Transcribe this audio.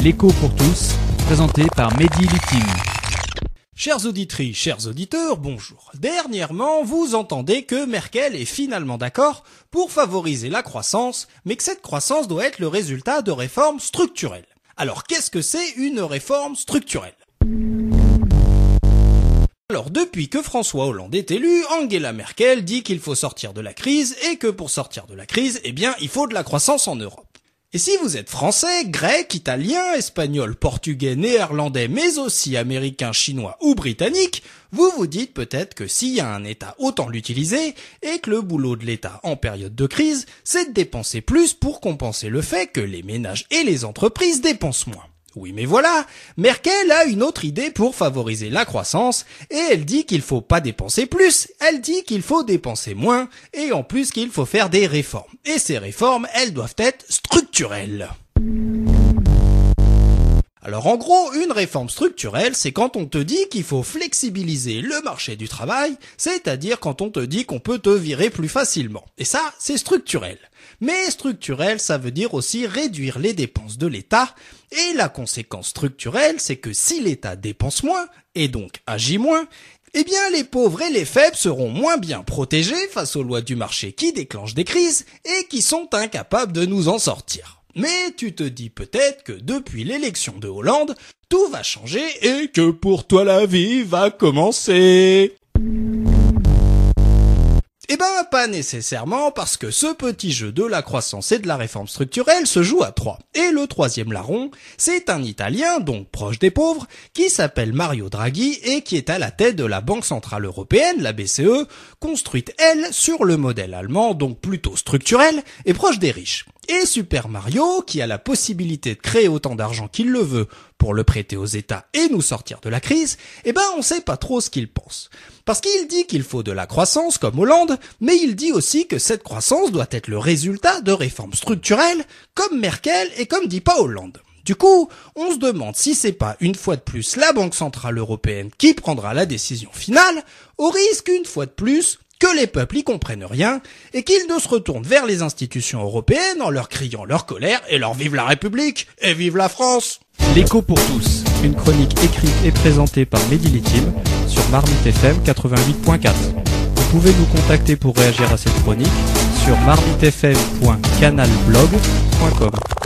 L'écho pour tous, présenté par Mehdi Litim. Chères auditrices, chers auditeurs, bonjour. Dernièrement, vous entendez que Merkel est finalement d'accord pour favoriser la croissance, mais que cette croissance doit être le résultat de réformes structurelles. Alors, qu'est-ce que c'est une réforme structurelle ? Alors, depuis que François Hollande est élu, Angela Merkel dit qu'il faut sortir de la crise et que pour sortir de la crise, il faut de la croissance en Europe. Et si vous êtes français, grec, italien, espagnol, portugais, néerlandais, mais aussi américain, chinois ou britannique, vous vous dites peut-être que s'il y a un État, autant l'utiliser, et que le boulot de l'État en période de crise, c'est de dépenser plus pour compenser le fait que les ménages et les entreprises dépensent moins. Oui, mais voilà, Merkel a une autre idée pour favoriser la croissance, et elle dit qu'il faut pas dépenser plus, elle dit qu'il faut dépenser moins, et en plus qu'il faut faire des réformes. Et ces réformes, elles doivent être structurelles. Alors en gros, une réforme structurelle, c'est quand on te dit qu'il faut flexibiliser le marché du travail, c'est-à-dire quand on te dit qu'on peut te virer plus facilement. Et ça, c'est structurel. Mais structurel, ça veut dire aussi réduire les dépenses de l'État, et la conséquence structurelle, c'est que si l'État dépense moins, et donc agit moins, eh bien les pauvres et les faibles seront moins bien protégés face aux lois du marché qui déclenchent des crises, et qui sont incapables de nous en sortir. Mais tu te dis peut-être que depuis l'élection de Hollande, tout va changer et que pour toi la vie va commencer. Eh ben, pas nécessairement, parce que ce petit jeu de la croissance et de la réforme structurelle se joue à 3. Et le troisième larron, c'est un Italien, donc proche des pauvres, qui s'appelle Mario Draghi et qui est à la tête de la Banque Centrale Européenne, la BCE, construite, elle, sur le modèle allemand, donc plutôt structurel et proche des riches. Et Super Mario, qui a la possibilité de créer autant d'argent qu'il le veut pour le prêter aux États et nous sortir de la crise, on sait pas trop ce qu'il pense. Parce qu'il dit qu'il faut de la croissance comme Hollande, mais il dit aussi que cette croissance doit être le résultat de réformes structurelles comme Merkel et comme dit pas Hollande. Du coup, on se demande si c'est pas une fois de plus la Banque Centrale Européenne qui prendra la décision finale, au risque une fois de plus que les peuples y comprennent rien et qu'ils ne se retournent vers les institutions européennes en leur criant leur colère et leur vive la République et vive la France. L'écho pour tous, une chronique écrite et présentée par Mehdi Litim sur Marmite FM 88.4. Vous pouvez nous contacter pour réagir à cette chronique sur marmitefm.canalblog.com.